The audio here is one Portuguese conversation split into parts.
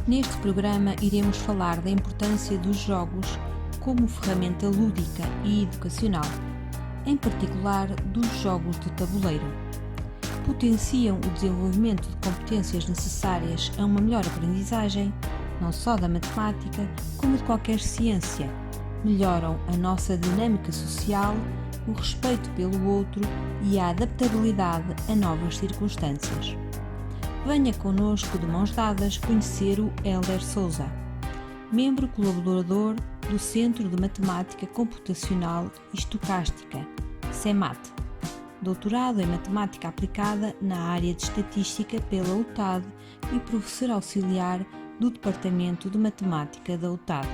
Neste programa iremos falar da importância dos jogos como ferramenta lúdica e educacional, em particular dos jogos de tabuleiro. Potenciam o desenvolvimento de competências necessárias a uma melhor aprendizagem, não só da matemática, como de qualquer ciência. Melhoram a nossa dinâmica social, o respeito pelo outro e a adaptabilidade a novas circunstâncias. Venha connosco de mãos dadas conhecer o Hélder Sousa, membro colaborador do Centro de Matemática Computacional e Estocástica, CEMAT, doutorado em Matemática Aplicada na área de Estatística pela UTAD e professor auxiliar do Departamento de Matemática da UTAD.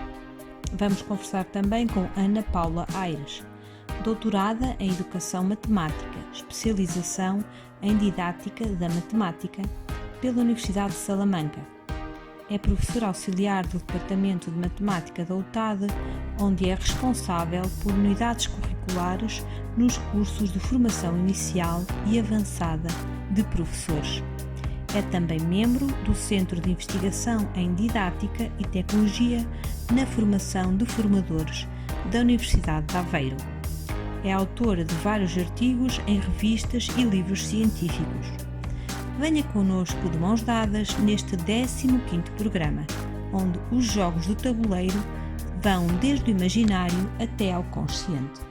Vamos conversar também com Ana Paula Aires, doutorada em Educação Matemática, especialização em Didática da Matemática pela Universidade de Salamanca. É professora auxiliar do Departamento de Matemática da UTAD, onde é responsável por unidades curriculares nos cursos de formação inicial e avançada de professores. É também membro do Centro de Investigação em Didática e Tecnologia na Formação de Formadores da Universidade de Aveiro. É autora de vários artigos em revistas e livros científicos. Venha connosco de mãos dadas neste 15º programa, onde os jogos do tabuleiro vão desde o imaginário até ao consciente.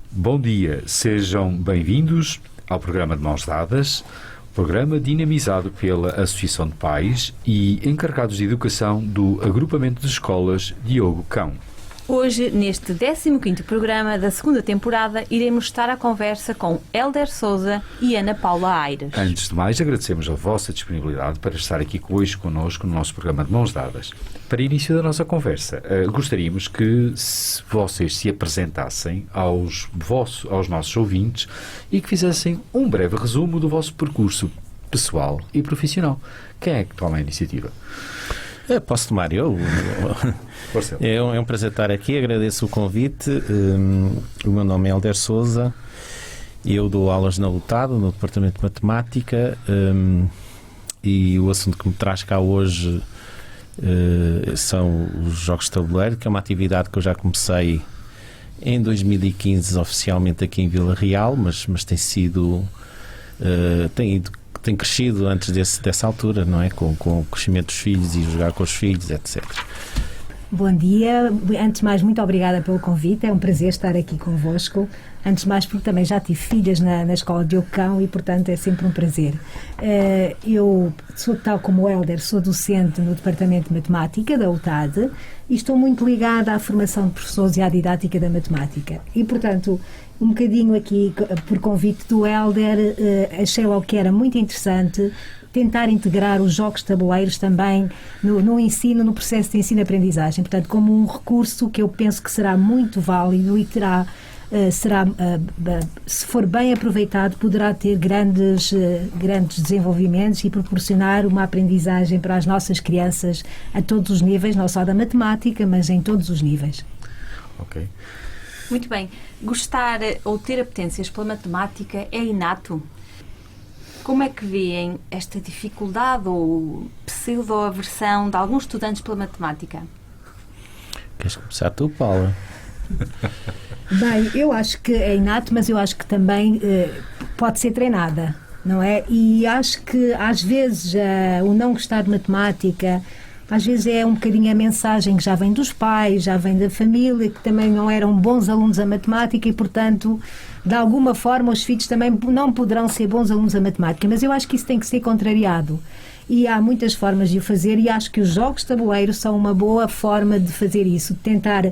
Bom dia, sejam bem-vindos ao programa de Mãos Dadas, programa dinamizado pela Associação de Pais e encarregados de educação do Agrupamento de Escolas Diogo Cão. Hoje, neste 15º programa da segunda temporada, iremos estar à conversa com Hélder Sousa e Ana Paula Aires. Antes de mais, agradecemos a vossa disponibilidade para estar aqui hoje connosco no nosso programa de Mãos Dadas. Para início da nossa conversa, gostaríamos que vocês se apresentassem aos nossos ouvintes e que fizessem um breve resumo do vosso percurso pessoal e profissional. Quem é que toma a iniciativa? Posso tomar eu? É um prazer estar aqui, agradeço o convite. O meu nome é Hélder Sousa, eu dou aulas na UTAD, no Departamento de Matemática, e o assunto que me traz cá hoje são os jogos de tabuleiro, que é uma atividade que eu já comecei em 2015 oficialmente aqui em Vila Real, mas tem crescido antes dessa altura, não é? Com o crescimento dos filhos e jogar com os filhos, etc. Bom dia. Antes de mais, muito obrigada pelo convite. É um prazer estar aqui convosco. Antes de mais, porque também já tive filhas na escola de Ocão e, portanto, é sempre um prazer. Eu sou, tal como o Hélder, sou docente no Departamento de Matemática da UTAD e estou muito ligada à formação de professores e à didática da matemática. E, portanto, um bocadinho aqui, por convite do Hélder, achei logo que era muito interessante tentar integrar os jogos de tabuleiros também no ensino, no processo de ensino-aprendizagem. Portanto, como um recurso que eu penso que será muito válido e se for bem aproveitado, poderá ter grandes desenvolvimentos e proporcionar uma aprendizagem para as nossas crianças a todos os níveis, não só da matemática, mas em todos os níveis. Ok. Muito bem. Gostar ou ter apetências pela matemática é inato? Como é que veem esta dificuldade ou pseudo-aversão de alguns estudantes pela matemática? Queres começar tu, Paula? Bem, eu acho que é inato, mas eu acho que também pode ser treinada, não é? E acho que às vezes o não gostar de matemática, às vezes é um bocadinho a mensagem que já vem dos pais, já vem da família, que também não eram bons alunos a matemática e, portanto, de alguma forma os filhos também não poderão ser bons alunos a matemática. Mas eu acho que isso tem que ser contrariado. E há muitas formas de o fazer e acho que os jogos de tabuleiro são uma boa forma de fazer isso, de tentar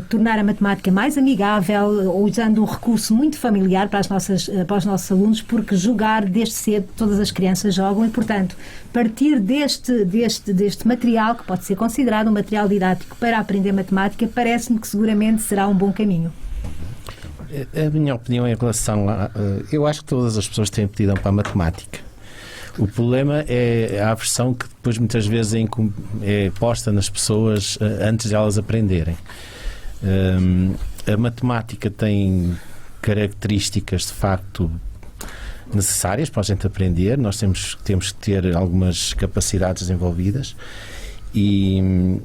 tornar a matemática mais amigável, usando um recurso muito familiar para os nossos alunos, porque jogar desde cedo todas as crianças jogam e, portanto, partir deste material, que pode ser considerado um material didático para aprender matemática, parece-me que seguramente será um bom caminho. A minha opinião em relação a... eu acho que todas as pessoas têm aptidão para a matemática. O problema é a aversão que depois muitas vezes é posta nas pessoas antes de elas aprenderem. A matemática tem características de facto necessárias para a gente aprender. Nós temos que ter algumas capacidades desenvolvidas e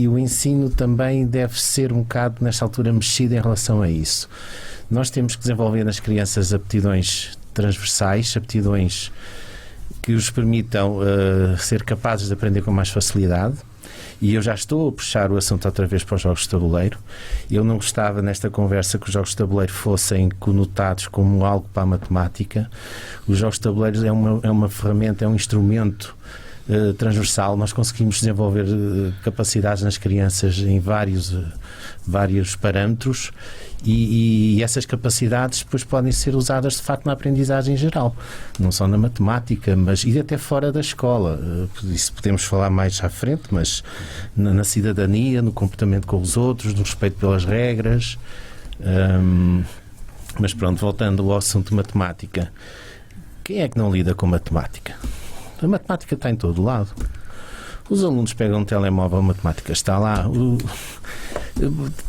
o ensino também deve ser um bocado, nesta altura, mexido em relação a isso. Nós temos que desenvolver nas crianças aptidões transversais, aptidões que os permitam ser capazes de aprender com mais facilidade. E eu já estou a puxar o assunto outra vez para os jogos de tabuleiro. Eu não gostava nesta conversa que os jogos de tabuleiro fossem conotados como algo para a matemática. Os jogos de tabuleiro é uma ferramenta, é um instrumento transversal. Nós conseguimos desenvolver capacidades nas crianças em vários parâmetros e essas capacidades depois podem ser usadas de facto na aprendizagem em geral, não só na matemática, mas e até fora da escola. Isso podemos falar mais à frente, mas na cidadania, no comportamento com os outros, no respeito pelas regras. Mas pronto, voltando ao assunto de matemática, quem é que não lida com matemática? A matemática está em todo lado. Os alunos pegam um telemóvel, a matemática está lá.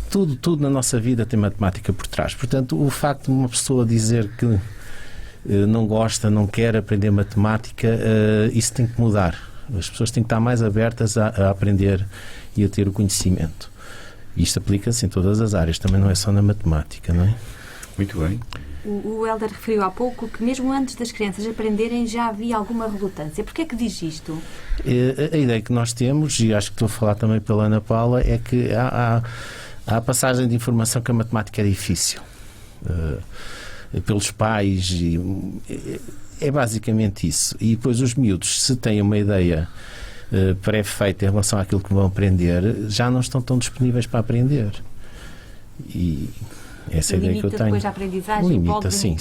Tudo na nossa vida tem matemática por trás. Portanto, o facto de uma pessoa dizer que não gosta, não quer aprender matemática, isso tem que mudar. As pessoas têm que estar mais abertas a aprender e a ter o conhecimento. Isto aplica-se em todas as áreas, também não é só na matemática, não é? Muito bem. O Hélder referiu há pouco que mesmo antes das crianças aprenderem já havia alguma relutância. Porquê é que diz isto? A ideia que nós temos, e acho que estou a falar também pela Ana Paula, é que há a passagem de informação que a matemática é difícil. Pelos pais, é basicamente isso. E depois os miúdos, se têm uma ideia pré-feita em relação àquilo que vão aprender, já não estão tão disponíveis para aprender. E essa é a ideia que eu tenho. Depois a aprendizagem, limita, sim.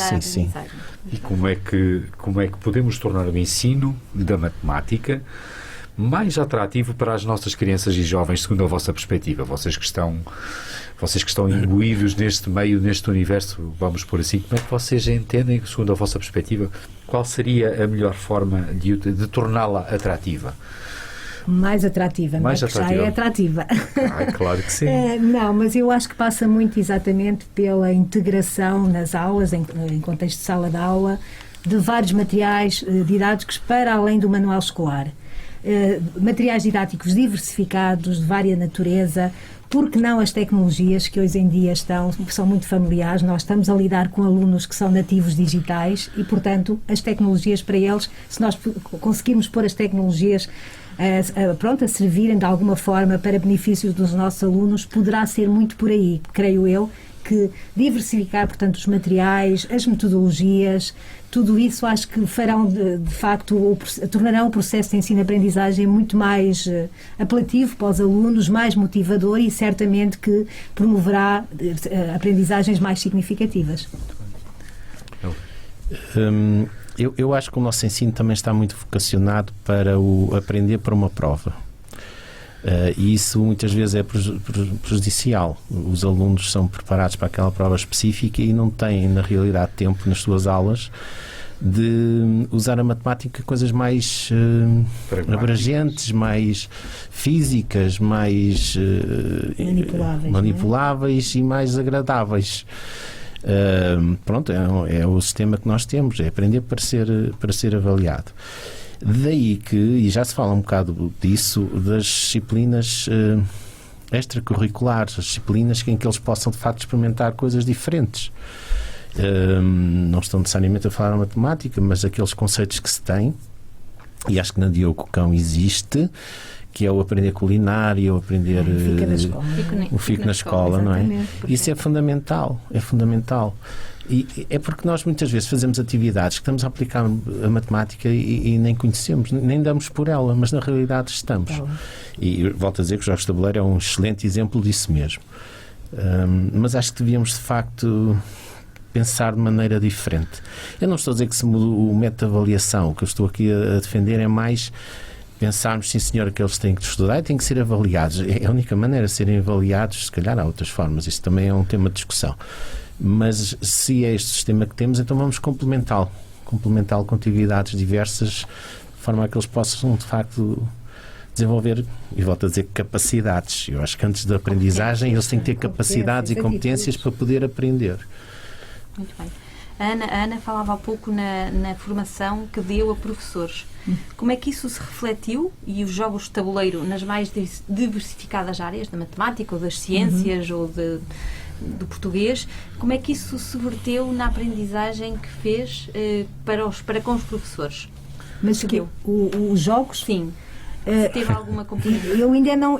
E como é que podemos tornar o ensino da matemática mais atrativo para as nossas crianças e jovens, segundo a vossa perspectiva? Vocês que estão imbuídos neste meio, neste universo, vamos por assim, como é que vocês entendem, segundo a vossa perspectiva, qual seria a melhor forma de torná-la atrativa? Mais atrativa, mais atrativa. Já é atrativa. Claro que sim. Não, mas eu acho que passa muito exatamente pela integração nas aulas, em contexto de sala de aula, de vários materiais didáticos para além do manual escolar. Materiais didáticos diversificados, de vária natureza, porque não as tecnologias que hoje em dia são muito familiares. Nós estamos a lidar com alunos que são nativos digitais e, portanto, as tecnologias para eles, se nós conseguirmos pôr as tecnologias a servirem de alguma forma para benefício dos nossos alunos, poderá ser muito por aí, creio eu, que diversificar, portanto, os materiais, as metodologias, tudo isso acho que farão, de facto, tornarão o processo de ensino-aprendizagem muito mais apelativo para os alunos, mais motivador e certamente que promoverá aprendizagens mais significativas. Eu acho que o nosso ensino também está muito vocacionado para o aprender para uma prova. E isso muitas vezes é prejudicial. Os alunos são preparados para aquela prova específica e não têm, na realidade, tempo nas suas aulas de usar a matemática em coisas mais abrangentes, mais físicas, mais manipuláveis e mais agradáveis. Pronto, é o sistema que nós temos, é aprender para ser avaliado. Daí que, e já se fala um bocado disso, das disciplinas extracurriculares, as disciplinas em que eles possam de facto experimentar coisas diferentes. Não estou necessariamente a falar a matemática, mas aqueles conceitos que se têm, e acho que na Diogo Cão existe, que é o aprender culinária, o aprender o fico na escola, não é? Isso é fundamental, E é porque nós muitas vezes fazemos atividades que estamos a aplicar a matemática e nem conhecemos, nem damos por ela, mas na realidade estamos. E volto a dizer que os jogos de tabuleiro é um excelente exemplo disso mesmo. Mas acho que devíamos de facto pensar de maneira diferente. Eu não estou a dizer que se muda o método de avaliação, o que eu estou aqui a defender é mais pensarmos, sim senhor, que eles têm que estudar e têm que ser avaliados. É a única maneira de serem avaliados, se calhar há outras formas, isso também é um tema de discussão. Mas se é este sistema que temos, então vamos complementá-lo com atividades diversas, de forma a que eles possam, de facto, desenvolver, e volto a dizer, capacidades. Eu acho que antes da aprendizagem eles têm que ter capacidades e competências para poder aprender. Muito bem. A Ana falava há pouco na formação que deu a professores. Como é que isso se refletiu, e os jogos de tabuleiro nas mais diversificadas áreas, da matemática ou das ciências ou do português, como é que isso se verteu na aprendizagem que fez para com os professores? Mas os jogos? Sim. Teve alguma componente? Eu ainda não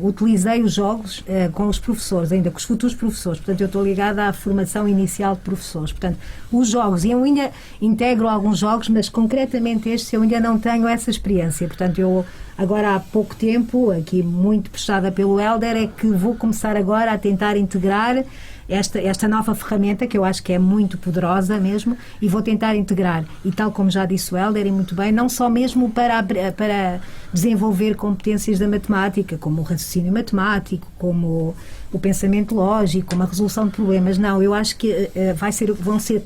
utilizei os jogos com os professores, ainda com os futuros professores. Portanto, eu estou ligada à formação inicial de professores. Portanto, os jogos, eu ainda integro alguns jogos, mas concretamente estes eu ainda não tenho essa experiência. Portanto, eu agora há pouco tempo, aqui muito puxada pelo Hélder, é que vou começar agora a tentar integrar esta nova ferramenta, que eu acho que é muito poderosa mesmo, e vou tentar integrar. E tal como já disse o Hélder, e muito bem, não só mesmo para desenvolver competências da matemática, como o raciocínio matemático, como o pensamento lógico, como a resolução de problemas. Não, eu acho que vão ser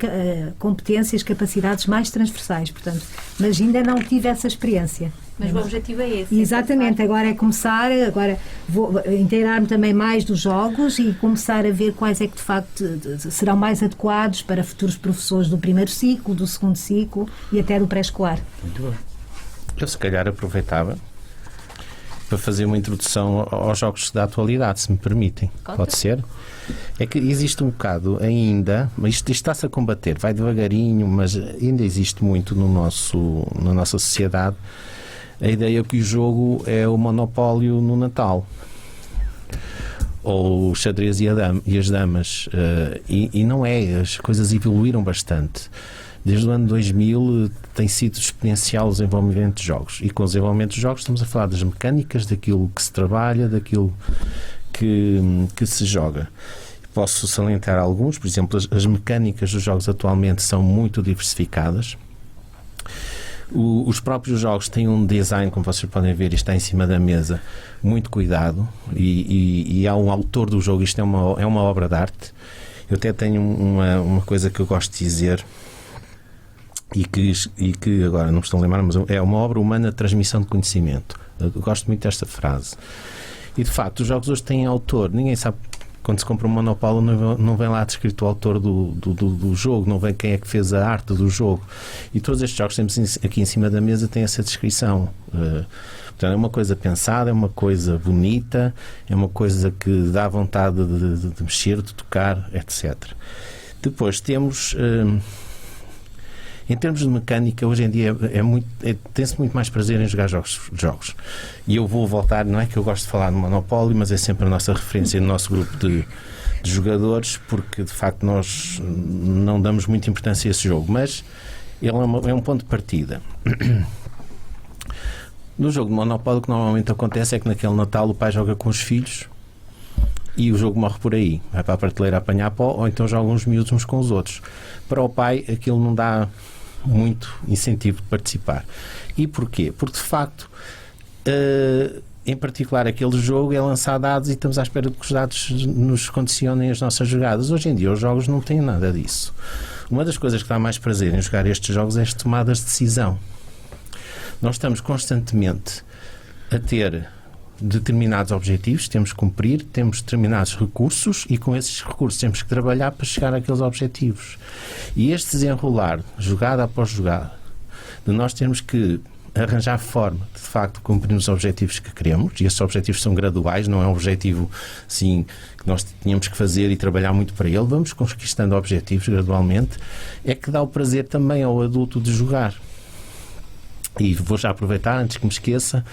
competências, capacidades mais transversais, portanto, mas ainda não tive essa experiência. Mas o objetivo é esse. Exatamente, agora é começar, agora vou inteirar-me também mais dos jogos e começar a ver quais é que de facto serão mais adequados para futuros professores do primeiro ciclo, do segundo ciclo e até do pré-escolar. Muito bem. Eu se calhar aproveitava para fazer uma introdução aos jogos da atualidade, se me permitem. Pode ser? É que existe um bocado ainda, mas isto está-se a combater, vai devagarinho, mas ainda existe muito na nossa sociedade a ideia que o jogo é o monopólio no Natal, ou o xadrez e as damas, e não é, as coisas evoluíram bastante. Desde o ano 2000 tem sido exponencial o desenvolvimento de jogos, e com o desenvolvimento de jogos estamos a falar das mecânicas, daquilo que se trabalha, daquilo que se joga. Posso salientar alguns, por exemplo, as mecânicas dos jogos atualmente são muito diversificadas. Os próprios jogos têm um design, como vocês podem ver, está em cima da mesa, muito cuidado, e há um autor do jogo, isto é uma obra de arte. Eu até tenho uma coisa que eu gosto de dizer, e que agora não me estou a lembrar, mas é uma obra humana de transmissão de conhecimento. Eu gosto muito desta frase. E de facto, os jogos hoje têm autor, ninguém sabe. Quando se compra um monopólio não vem lá descrito o autor do jogo, não vem quem é que fez a arte do jogo. E todos estes jogos que temos aqui em cima da mesa têm essa descrição. Portanto, é uma coisa pensada, é uma coisa bonita, é uma coisa que dá vontade de mexer, de tocar, etc. Depois temos... Em termos de mecânica, hoje em dia tem-se muito mais prazer em jogar jogos. E eu vou voltar, não é que eu gosto de falar de Monopólio, mas é sempre a nossa referência no nosso grupo de jogadores, porque de facto nós não damos muita importância a esse jogo, mas ele é um ponto de partida. No jogo de Monopólio, o que normalmente acontece é que naquele Natal o pai joga com os filhos e o jogo morre por aí. Vai para a prateleira apanhar pó, ou então jogam os miúdos uns com os outros. Para o pai, aquilo não dá muito incentivo de participar. E porquê? Porque de facto, em particular, aquele jogo é lançar dados e estamos à espera de que os dados nos condicionem as nossas jogadas. Hoje em dia os jogos não têm nada disso. Uma das coisas que dá mais prazer em jogar estes jogos é as tomadas de decisão. Nós estamos constantemente a ter determinados objetivos, temos que cumprir, temos determinados recursos e com esses recursos temos que trabalhar para chegar àqueles objetivos. E este desenrolar, jogada após jogada, de nós termos que arranjar forma de facto cumprir os objetivos que queremos, e esses objetivos são graduais, não é um objetivo assim que nós tínhamos que fazer e trabalhar muito para ele, vamos conquistando objetivos gradualmente, é que dá o prazer também ao adulto de jogar. E vou já aproveitar, antes que me esqueça,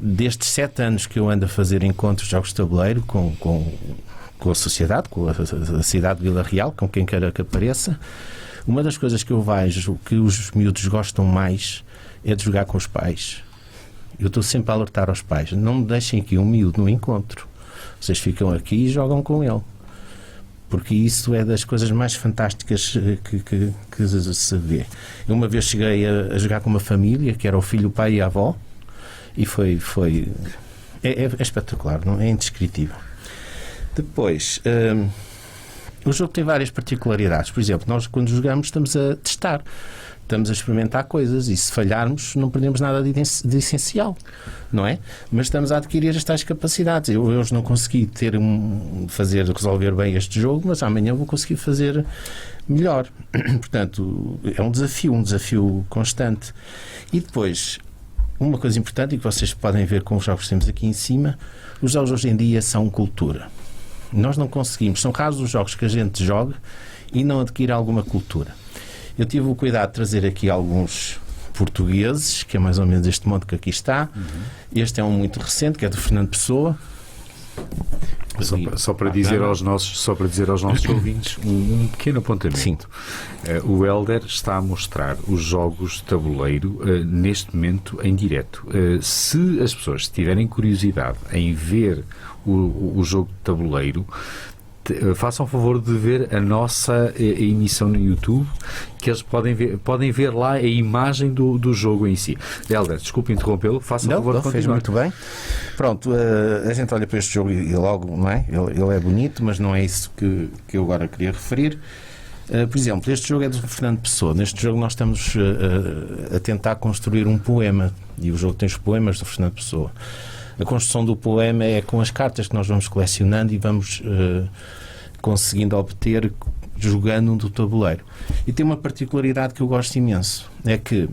destes 7 anos que eu ando a fazer encontros de jogos de tabuleiro com a sociedade, com a cidade de Vila Real, com quem queira que apareça, uma das coisas que eu vejo que os miúdos gostam mais é de jogar com os pais. Eu estou sempre a alertar aos pais, não me deixem aqui um miúdo no encontro, vocês ficam aqui e jogam com ele, porque isso é das coisas mais fantásticas que se vê. Eu uma vez cheguei a jogar com uma família que era o filho, o pai e a avó, e é espetacular, não é indescritível. Depois, O jogo tem várias particularidades. Por exemplo, nós quando jogamos estamos a testar, estamos a experimentar coisas e se falharmos não perdemos nada de essencial, não é? Mas estamos a adquirir as tais capacidades. Eu hoje não consegui resolver bem este jogo, mas amanhã vou conseguir fazer melhor. Portanto, é um desafio constante. E depois, uma coisa importante e que vocês podem ver com os jogos que temos aqui em cima, os jogos hoje em dia são cultura. Nós não conseguimos, são raros os jogos que a gente joga e não adquire alguma cultura. Eu tive o cuidado de trazer aqui alguns portugueses, que é mais ou menos este monte que aqui está. Este é um muito recente, que é do Fernando Pessoa. Só para dizer aos nossos ouvintes um pequeno apontamento. Sim. O Hélder está a mostrar os jogos de tabuleiro neste momento em direto. Se as pessoas tiverem curiosidade em ver o jogo de tabuleiro, façam o favor de ver a nossa emissão no YouTube, que eles podem ver lá a imagem do jogo em si. Hélder, desculpe interrompê-lo, faça o favor de continuar. Fez muito bem. Pronto, a gente olha para este jogo e logo, não é? Ele é bonito, mas não é isso que eu agora queria referir. Por exemplo, este jogo é do Fernando Pessoa. Neste jogo nós estamos a tentar construir um poema, e o jogo tem os poemas do Fernando Pessoa. A construção do poema é com as cartas que nós vamos colecionando e vamos conseguindo obter jogando do tabuleiro. E tem uma particularidade que eu gosto imenso, é que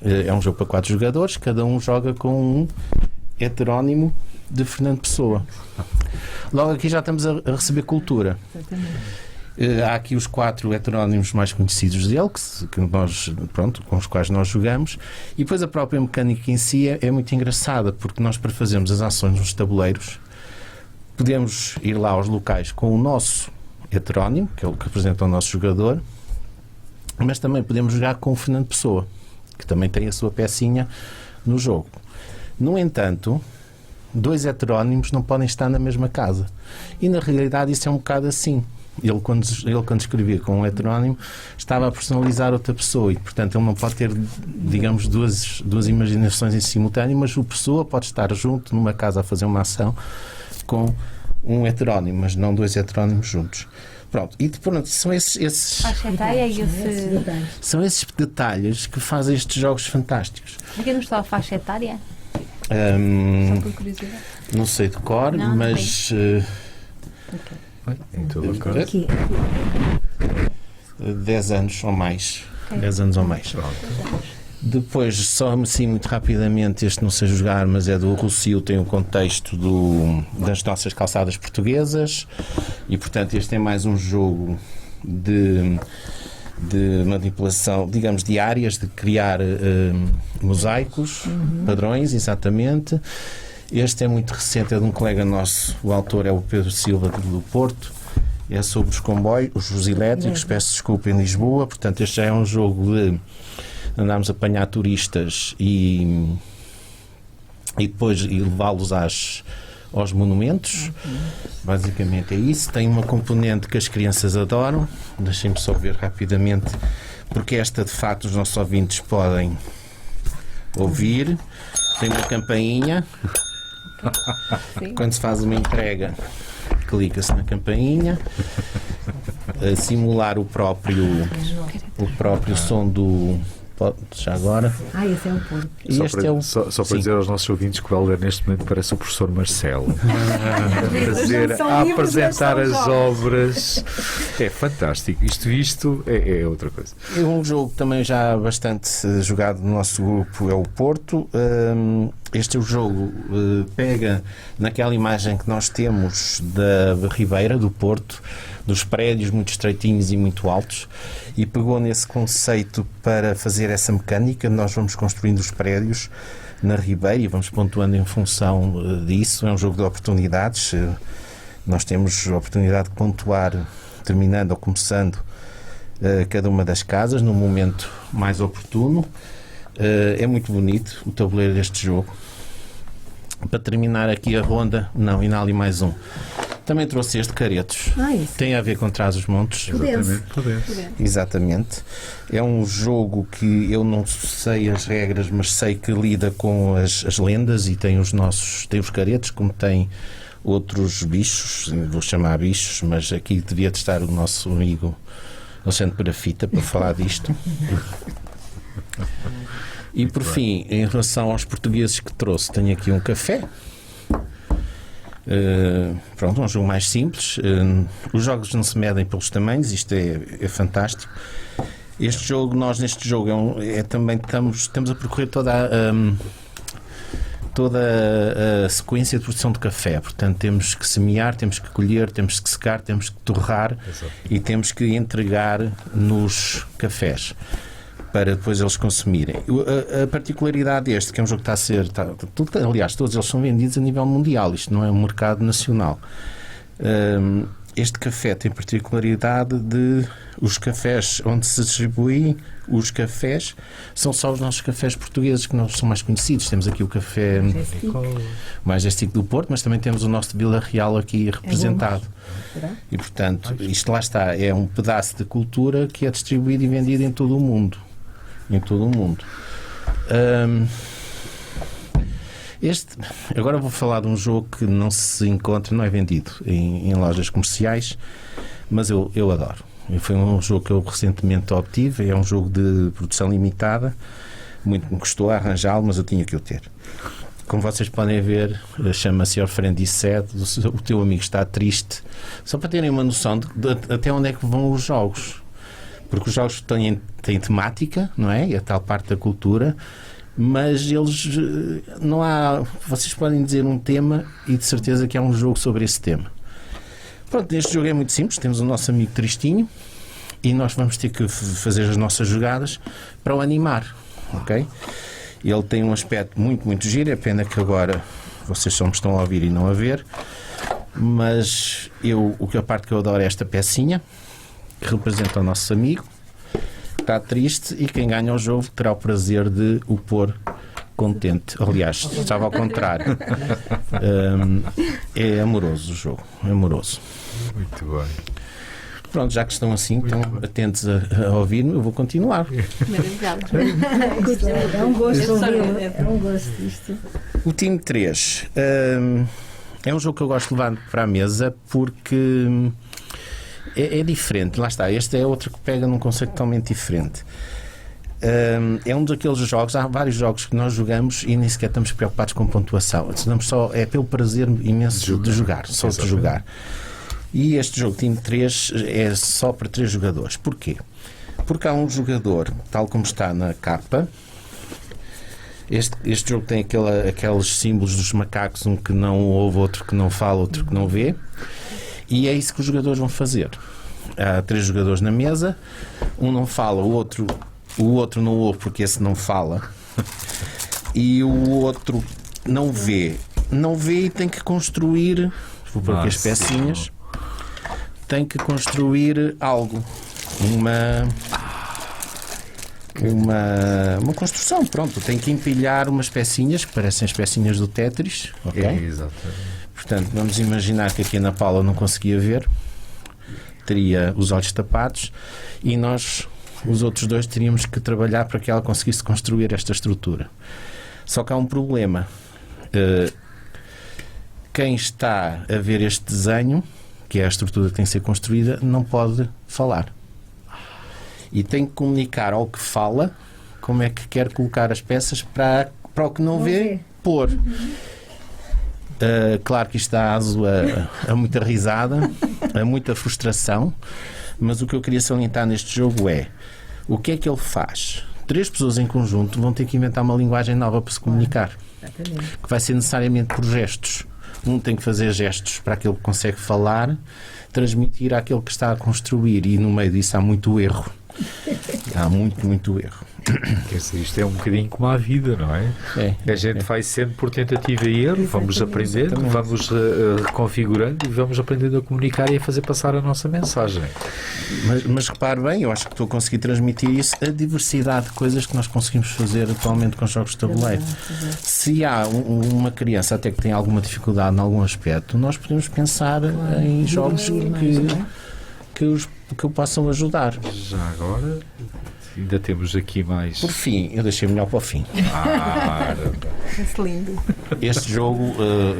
é um jogo para 4 jogadores, cada um joga com um heterónimo de Fernando Pessoa. Logo aqui já estamos a receber cultura. Há aqui os 4 heterónimos mais conhecidos dele, com os quais nós jogamos, e depois a própria mecânica em si é muito engraçada, porque nós, para fazermos as ações nos tabuleiros, podemos ir lá aos locais com o nosso heterónimo, que é o que representa o nosso jogador, mas também podemos jogar com o Fernando Pessoa, que também tem a sua pecinha no jogo. No entanto, 2 heterónimos não podem estar na mesma casa. E na realidade isso é um bocado assim. Ele quando escrevia com um heterónimo, estava a personalizar outra pessoa e, portanto, ele não pode ter, digamos, duas imaginações em simultâneo, mas o pessoa pode estar junto numa casa a fazer uma ação com um heterónimo, mas não 2 heterónimos juntos. Pronto, e pronto, são esses são esses detalhes que fazem estes jogos fantásticos. Diga-nos só a faixa etária. Só por curiosidade. Não sei de cor, mas... Em todo o caso. 10 anos ou mais. 10 anos ou mais. Depois, só assim muito rapidamente, este não sei jogar, mas é do Rossio, tem o contexto das nossas calçadas portuguesas e, portanto, este é mais um jogo de manipulação, digamos, de áreas, de criar mosaicos, padrões, exatamente. Este é muito recente, é de um colega nosso, o autor é o Pedro Silva do Porto, é sobre os comboios, os elétricos, peço desculpa, em Lisboa. Portanto, este já é um jogo de andarmos a apanhar turistas e depois levá-los aos monumentos. Basicamente é isso. Tem uma componente que as crianças adoram. Deixem-me só ver rapidamente, porque esta, de facto, os nossos ouvintes podem ouvir. Tem uma campainha. Quando se faz uma entrega, clica-se na campainha, a simular o próprio som do... Já agora. Esse é o Porto. Só para dizer aos nossos ouvintes que o Hélder neste momento parece o professor Marcelo a apresentar as obras. É fantástico. Isto é outra coisa. Um jogo também já bastante jogado no nosso grupo é o Porto. Este é o jogo, pega naquela imagem que nós temos da Ribeira, do Porto, dos prédios muito estreitinhos e muito altos, e pegou nesse conceito para fazer essa mecânica. Nós vamos construindo os prédios na Ribeira e vamos pontuando em função disso. É um jogo de oportunidades. Nós temos a oportunidade de pontuar terminando ou começando cada uma das casas no momento mais oportuno. É muito bonito o tabuleiro deste jogo. Para terminar aqui a ronda, não, ainda há ali mais um. Também trouxe este caretos. Tem a ver com Trás-os-Montes. Exatamente. É um jogo que eu não sei as regras, mas sei que lida com as lendas e tem os caretos, como tem outros bichos, vou chamar bichos, mas aqui devia estar o nosso amigo Alexandre Parafita para falar disto. E por fim, em relação aos portugueses que trouxe, tenho aqui um café. Pronto, um jogo mais simples. Os jogos não se medem pelos tamanhos, isto é fantástico. Este jogo, nós neste jogo também estamos a percorrer toda a sequência de produção de café. Portanto, temos que semear, temos que colher, temos que secar, temos que torrar. Exato. E temos que entregar nos cafés para depois eles consumirem. A particularidade deste, que é um jogo que aliás, todos eles são vendidos a nível mundial, isto não é um mercado nacional. Este café tem particularidade de os cafés onde se distribuem os cafés são só os nossos cafés portugueses que não são mais conhecidos. Temos aqui o café Majestic do Porto, mas também temos o nosso de Vila Real aqui representado. E portanto, isto lá está, é um pedaço de cultura que é distribuído e vendido em todo o mundo. Em todo o mundo. Agora vou falar de um jogo que não se encontra, não é vendido em lojas comerciais, mas eu adoro. Foi um jogo que eu recentemente obtive, é um jogo de produção limitada, muito me custou a arranjá-lo, mas eu tinha que o ter. Como vocês podem ver, chama-se Your Friend is Sad, o teu amigo está triste, só para terem uma noção de até onde é que vão os jogos. Porque os jogos têm temática, não é? É a tal parte da cultura, mas eles não há. Vocês podem dizer um tema e de certeza que há um jogo sobre esse tema. Pronto, este jogo é muito simples. Temos o nosso amigo tristinho e nós vamos ter que fazer as nossas jogadas para o animar, ok? Ele tem um aspecto muito, muito giro. É pena que agora vocês só me estão a ouvir e não a ver, mas a parte que eu adoro é esta pecinha que representa o nosso amigo. Está triste e quem ganha o jogo terá o prazer de o pôr contente. Aliás, estava ao contrário. É amoroso o jogo. É amoroso. Muito bem. Pronto, já que estão assim, estão atentos a ouvir-me, eu vou continuar. É um gosto ouvi-lo. É um gosto isto. O time 3 é um jogo que eu gosto de levar para a mesa porque é diferente. Lá está, este é outro que pega num conceito totalmente diferente. É um daqueles jogos, há vários jogos que nós jogamos e nem sequer estamos preocupados com pontuação. Estamos só, é pelo prazer imenso de jogar, só de jogar. E este jogo Team 3 é só para 3 jogadores. Porquê? Porque há um jogador, tal como está na capa. Este jogo tem aqueles símbolos dos macacos, um que não ouve, outro que não fala, outro que não vê. E é isso que os jogadores vão fazer. Há 3 jogadores na mesa, um não fala, o outro não ouve porque esse não fala, e o outro não vê e tem que construir, vou pôr aqui as pecinhas, tem que construir algo, uma construção, pronto, tem que empilhar umas pecinhas que parecem as pecinhas do Tetris, ok? Exatamente. Portanto, vamos imaginar que aqui a Ana Paula não conseguia ver, teria os olhos tapados e nós, os outros dois, teríamos que trabalhar para que ela conseguisse construir esta estrutura. Só que há um problema. Quem está a ver este desenho, que é a estrutura que tem que ser construída, não pode falar. E tem que comunicar ao que fala como é que quer colocar as peças para o que não vê pôr. Claro que isto dá aso a muita risada, a muita frustração, mas o que eu queria salientar neste jogo é o que é que ele faz. 3 pessoas em conjunto vão ter que inventar uma linguagem nova para se comunicar, que vai ser necessariamente por gestos. Um tem que fazer gestos para aquele que consegue falar, transmitir àquele que está a construir, e no meio disso há muito erro. Há muito erro. Quer dizer, isto é um bocadinho como a vida, não é? A gente vai sempre por tentativa e erro, vamos aprendendo, vamos reconfigurando e vamos aprendendo a comunicar e a fazer passar a nossa mensagem. Mas repare bem, eu acho que estou a conseguir transmitir isso, a diversidade de coisas que nós conseguimos fazer atualmente com jogos de tabuleiro. Se há uma criança até que tem alguma dificuldade em algum aspecto, nós podemos pensar em jogos que o possam ajudar. Já agora, ainda temos aqui mais. Por fim, eu deixei melhor para o fim. Esse lindo. Este jogo,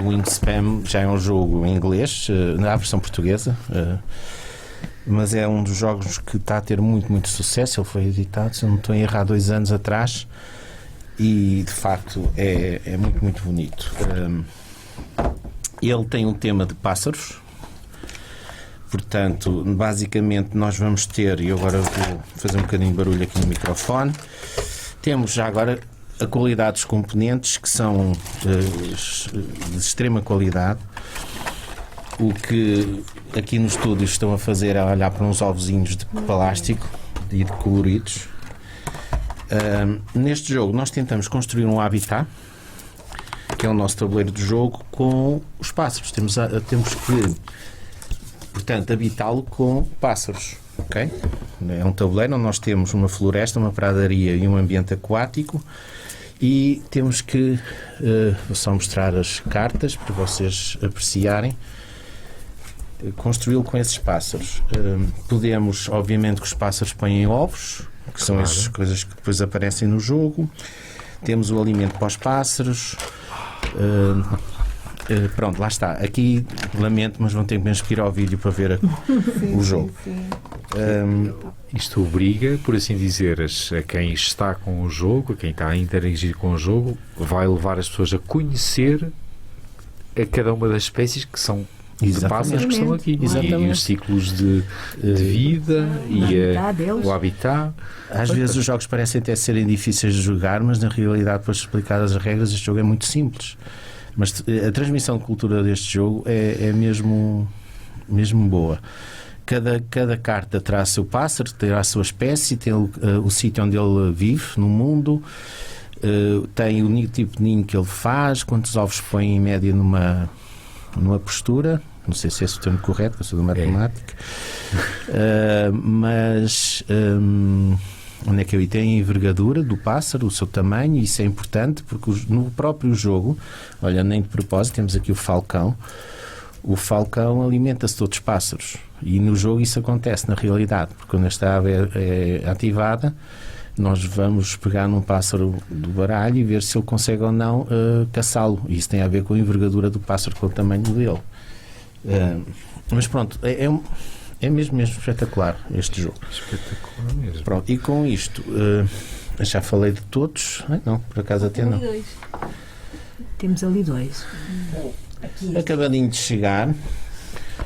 Wingspan, já é um jogo em inglês, na versão portuguesa, mas é um dos jogos que está a ter muito sucesso. Ele foi editado, se eu não estou a errar, 2 anos atrás, e de facto é muito bonito. Ele tem um tema de pássaros. Portanto, basicamente nós vamos ter, e agora vou fazer um bocadinho de barulho aqui no microfone, temos já agora a qualidade dos componentes, que são de extrema qualidade. O que aqui no estúdio estão a fazer é olhar para uns ovozinhos de plástico e de coloridos. Neste jogo nós tentamos construir um habitat, que é o nosso tabuleiro de jogo, com os pássaros. Temos que, portanto, habitá-lo com pássaros. Okay? É um tabuleiro onde nós temos uma floresta, uma pradaria e um ambiente aquático, e temos que vou só mostrar as cartas para vocês apreciarem, construí-lo com esses pássaros. Podemos, obviamente, que os pássaros põem ovos, que são essas coisas que depois aparecem no jogo. Temos o alimento para os pássaros. Pronto, lá está. Aqui, lamento, mas vão ter mesmo que ir ao vídeo para ver o jogo. Sim. Isto obriga, por assim dizer, a quem está com o jogo, a quem está a interagir com o jogo, vai levar as pessoas a conhecer a cada uma das espécies que são de pássaros que estão aqui. E os ciclos de vida o habitat. Às vezes os jogos parecem até serem difíceis de jogar, mas na realidade, depois de explicadas as regras, este jogo é muito simples. Mas a transmissão de cultura deste jogo é mesmo boa. Cada carta terá o seu pássaro, terá a sua espécie, tem o sítio onde ele vive no mundo, tem o tipo de ninho que ele faz, quantos ovos põe em média numa postura. Não sei se é o termo correto, eu sou de matemática. Mas onde é que eu tem a envergadura do pássaro, o seu tamanho, isso é importante, porque no próprio jogo, olha, nem de propósito, temos aqui o falcão. O falcão alimenta-se de outros pássaros, e no jogo isso acontece na realidade, porque quando esta ave é ativada, nós vamos pegar num pássaro do baralho e ver se ele consegue ou não caçá-lo. Isso tem a ver com a envergadura do pássaro, com o tamanho dele. Mas pronto, é mesmo espetacular este jogo. Espetacular mesmo. Pronto, e com isto, já falei de todos. Não, por acaso até não. Temos ali 2. Acabadinho de chegar,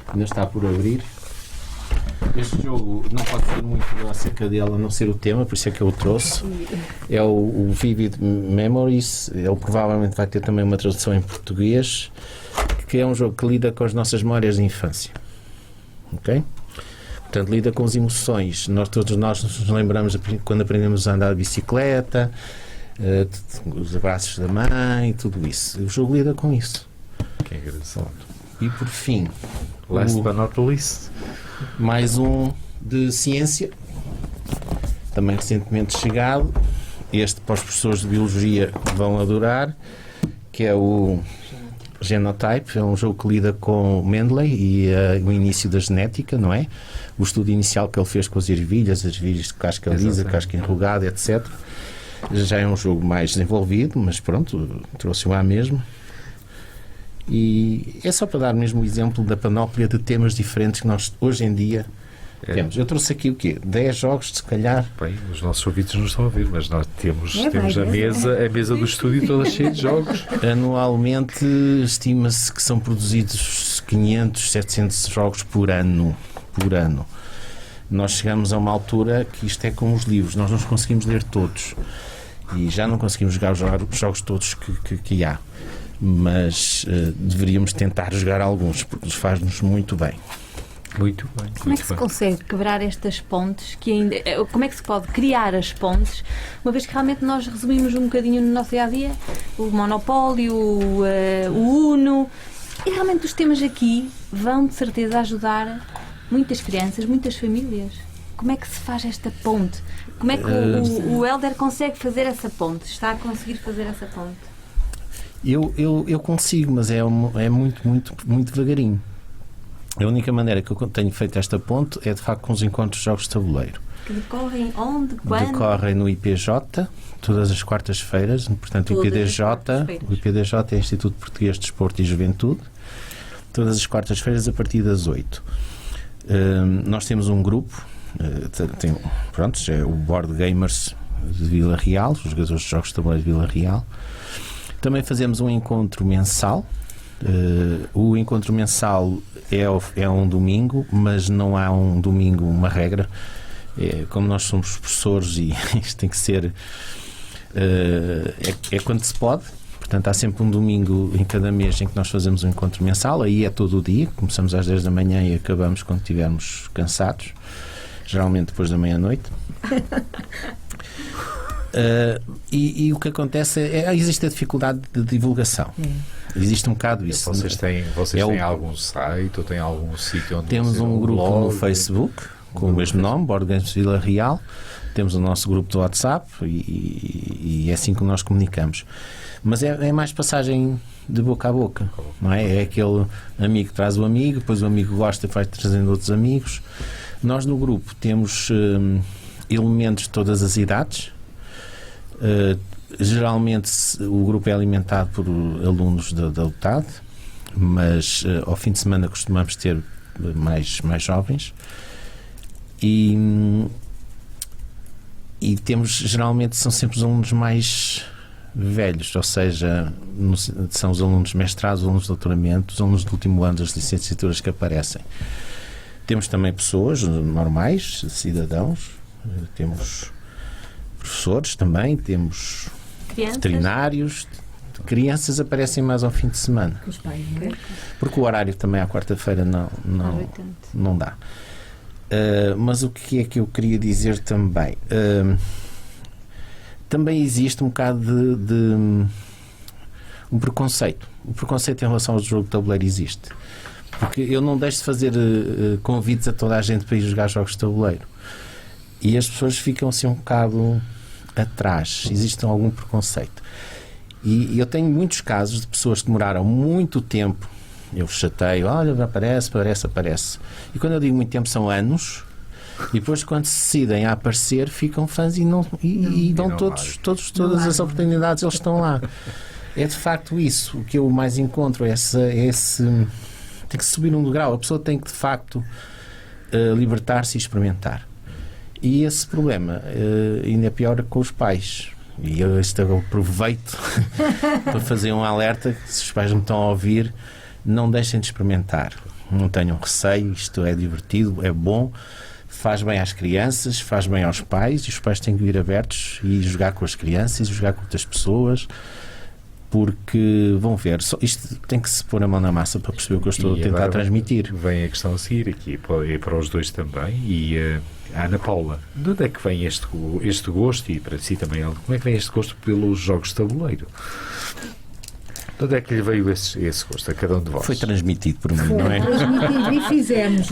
ainda está por abrir. Este jogo não pode ser muito acerca dele, a não ser o tema, por isso é que eu o trouxe. É o Vivid Memories. Ele provavelmente vai ter também uma tradução em português, que é um jogo que lida com as nossas memórias de infância. Ok? Portanto, lida com as emoções. Todos nós nos lembramos quando aprendemos a andar de bicicleta, os abraços da mãe, tudo isso. O jogo lida com isso. Que engraçado. E por fim, last but not least, mais um de ciência, também recentemente chegado. Este para os professores de biologia vão adorar, que é o Genotype. É um jogo que lida com Mendel e o início da genética, não é? O estudo inicial que ele fez com as ervilhas de casca lisa, casca enrugada, etc. Já é um jogo mais desenvolvido, mas pronto, trouxe-o à mesma. E é só para dar mesmo o exemplo da panóplia de temas diferentes que nós hoje em dia temos. Eu trouxe aqui o quê? 10 jogos, se calhar. Bem, os nossos ouvintes não estão a ouvir, mas nós temos a mesa do estúdio toda cheia de jogos. Anualmente estima-se que são produzidos 500, 700 jogos por ano. Nós chegamos a uma altura que isto é como os livros, nós não conseguimos ler todos e já não conseguimos jogar os jogos todos que há, mas deveríamos tentar jogar alguns, porque faz-nos muito bem. Muito bem. Como é que se consegue quebrar estas pontes? Como é que se pode criar as pontes, uma vez que realmente nós resumimos um bocadinho no nosso dia-a-dia o Monopólio, o Uno, e realmente os temas aqui vão de certeza ajudar muitas crianças, muitas famílias. Como é que se faz esta ponte? Como é que o Hélder consegue fazer essa ponte? Está a conseguir fazer essa ponte? Eu consigo, mas é muito devagarinho. A única maneira que eu tenho feito esta ponte é de facto com os encontros de jogos de tabuleiro. Que decorrem onde? Quando? Decorrem no IPJ, todas as quartas-feiras. Portanto, o IPDJ é o Instituto Português de Desporto e Juventude. Todas as quartas-feiras a partir das 8. Nós temos um grupo, é o Board Gamers de Vila Real, os jogadores de jogos de tabuleiro de Vila Real. Também fazemos um encontro mensal. O encontro mensal é um domingo, mas não há um domingo uma regra. Como nós somos professores e isto tem que ser quando se pode. Portanto, há sempre um domingo em cada mês em que nós fazemos um encontro mensal. Aí é todo o dia, começamos às 10 da manhã e acabamos quando estivermos cansados, geralmente depois da meia-noite. E o que acontece existe a dificuldade de divulgação. Existe um bocado isso. Vocês têm algum site ou têm algum sítio onde temos um grupo blog, no Facebook com o mesmo nome, Board Games Vila Real. Temos o nosso grupo do WhatsApp e é assim que nós comunicamos. Mas é mais passagem de boca a boca, não é? É aquele amigo que traz o amigo, depois o amigo gosta e vai trazendo outros amigos. Nós no grupo temos elementos de todas as idades. Geralmente o grupo é alimentado por alunos da UTAD, mas ao fim de semana costumamos ter mais jovens e temos, geralmente são sempre os alunos mais velhos, ou seja, são os alunos mestrados, os alunos de doutoramento, os alunos do último ano das licenciaturas que aparecem. Temos também pessoas normais, cidadãos, temos professores também, temos veterinários. Crianças aparecem mais ao fim de semana. Os pais, porque o horário também à quarta-feira não dá. Mas o que é que eu queria dizer também? Também existe um bocado de um preconceito. O preconceito em relação ao jogo de tabuleiro existe. Porque eu não deixo de fazer convites a toda a gente para ir jogar jogos de tabuleiro. E as pessoas ficam assim um bocado atrás. Existe algum preconceito. E eu tenho muitos casos de pessoas que demoraram muito tempo. Eu chateio, olha, aparece. E quando eu digo muito tempo, são anos. E depois, quando se decidem a aparecer, ficam fãs e dão todas as oportunidades, eles estão lá. É de facto isso. O que eu mais encontro é esse tem que subir um degrau. A pessoa tem que, de facto, libertar-se e experimentar. E esse problema ainda é pior com os pais. E eu aproveito para fazer um alerta, se os pais me estão a ouvir, não deixem de experimentar. Não tenham receio, isto é divertido, é bom, faz bem às crianças, faz bem aos pais, e os pais têm que vir abertos e jogar com as crianças, e jogar com outras pessoas, porque vão ver, isto tem que se pôr a mão na massa para perceber o que eu estou a tentar transmitir. Vem a questão a seguir aqui, e para os dois também, e a Ana Paula, de onde é que vem este gosto, e para si também, como é que vem este gosto pelos jogos de tabuleiro? De onde é que lhe veio esse gosto a cada um de vós? Foi transmitido por mim, foi não é? Transmitido e fizemos,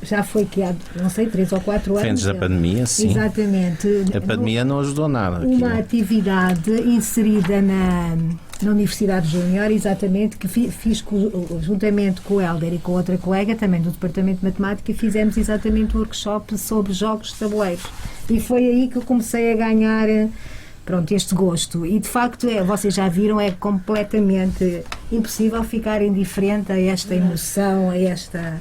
já foi que há, não sei, 3 ou 4 anos. Antes da pandemia, sim. Exatamente. A pandemia não ajudou nada. Uma atividade inserida na Universidade Júnior, exatamente, que fiz juntamente com o Hélder e com outra colega, também do Departamento de Matemática, fizemos exatamente um workshop sobre jogos de tabuleiro. E foi aí que eu comecei a ganhar este gosto. E de facto, vocês já viram, é completamente impossível ficar indiferente a esta emoção, a esta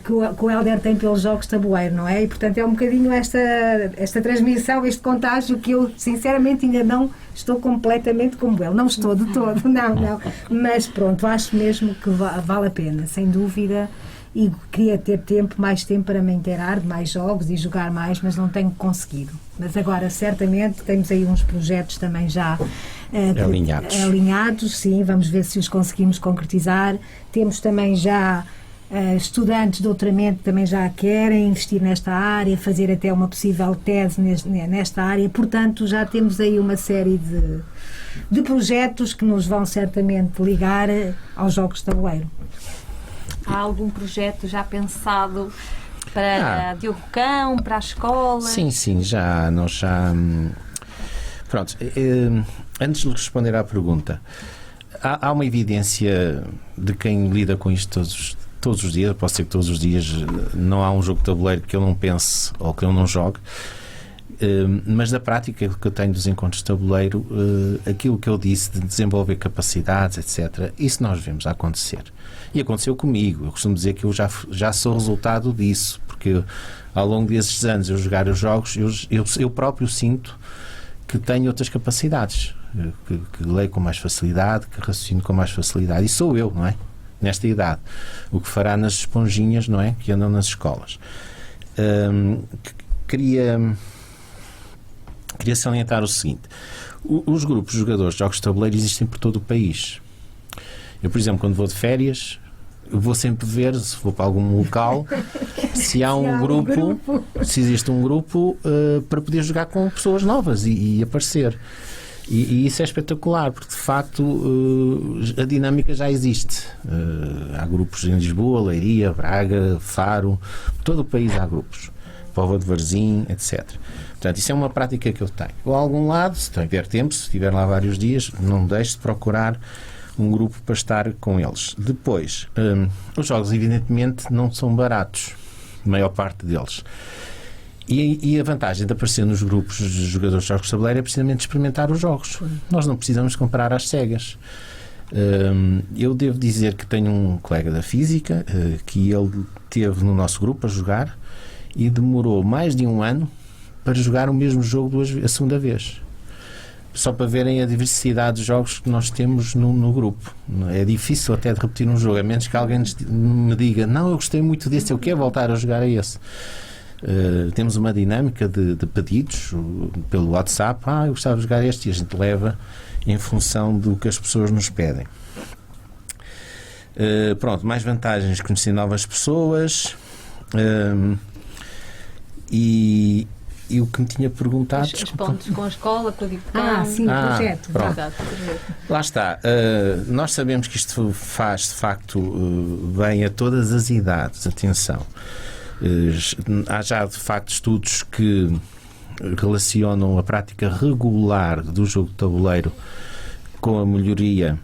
que o Hélder tem pelos jogos de tabuleiro, não é? E portanto é um bocadinho esta transmissão, este contágio que eu sinceramente ainda não estou completamente como ele. Não estou de todo, não. Mas pronto, acho mesmo que vale a pena, sem dúvida. E queria ter mais tempo para me inteirar de mais jogos e jogar mais, mas não tenho conseguido. Mas agora, certamente, temos aí uns projetos também já alinhados, sim, vamos ver se os conseguimos concretizar. Temos também já estudantes de doutoramento que também já querem investir nesta área, fazer até uma possível tese nesta área. Portanto, já temos aí uma série de projetos que nos vão certamente ligar aos jogos de tabuleiro. Há algum projeto já pensado para Diogo Cão, para a escola? Sim, nós já... Pronto, antes de responder à pergunta, há uma evidência de quem lida com isto todos os dias, posso dizer que todos os dias não há um jogo de tabuleiro que eu não pense ou que eu não jogue. Mas da prática que eu tenho dos encontros de tabuleiro, aquilo que eu disse de desenvolver capacidades, etc., isso nós vemos a acontecer. E aconteceu comigo. Eu costumo dizer que eu já sou resultado disso, porque ao longo desses anos eu jogar os jogos, eu próprio sinto que tenho outras capacidades, que leio com mais facilidade, que raciocino com mais facilidade. E sou eu, não é? Nesta idade. O que fará nas esponjinhas, não é? Que andam nas escolas. Queria salientar o seguinte: os grupos de jogadores de jogos de tabuleiro existem por todo o país. Eu, por exemplo, quando vou de férias, eu vou sempre ver, se vou para algum local, se há um grupo, se existe um grupo para poder jogar com pessoas novas e aparecer. E isso é espetacular, porque de facto a dinâmica já existe. Há grupos em Lisboa, Leiria, Braga, Faro, todo o país há grupos. Póvoa de Varzim, etc. Portanto, isso é uma prática que eu tenho. Ou a algum lado, se tiver tempo, se estiver lá vários dias, não deixe de procurar um grupo para estar com eles. Depois, os jogos evidentemente não são baratos, a maior parte deles. E a vantagem de aparecer nos grupos de jogadores de jogos de tabuleiro é precisamente experimentar os jogos. Nós não precisamos comprar às cegas. Eu devo dizer que tenho um colega da física que ele teve no nosso grupo a jogar e demorou mais de um ano para jogar o mesmo jogo a segunda vez. Só para verem a diversidade de jogos que nós temos no grupo. É difícil até de repetir um jogo, a menos que alguém me diga: não, eu gostei muito desse, eu quero voltar a jogar a esse. Temos uma dinâmica de pedidos pelo WhatsApp: eu gostava de jogar este, e a gente leva em função do que as pessoas nos pedem. Pronto, mais vantagens: conhecer novas pessoas. E o que me tinha perguntado... Os pontos com a escola, com a Código. Sim, o projeto. Lá está. Nós sabemos que isto faz, de facto, bem a todas as idades. Atenção. Há já, de facto, estudos que relacionam a prática regular do jogo de tabuleiro com a melhoria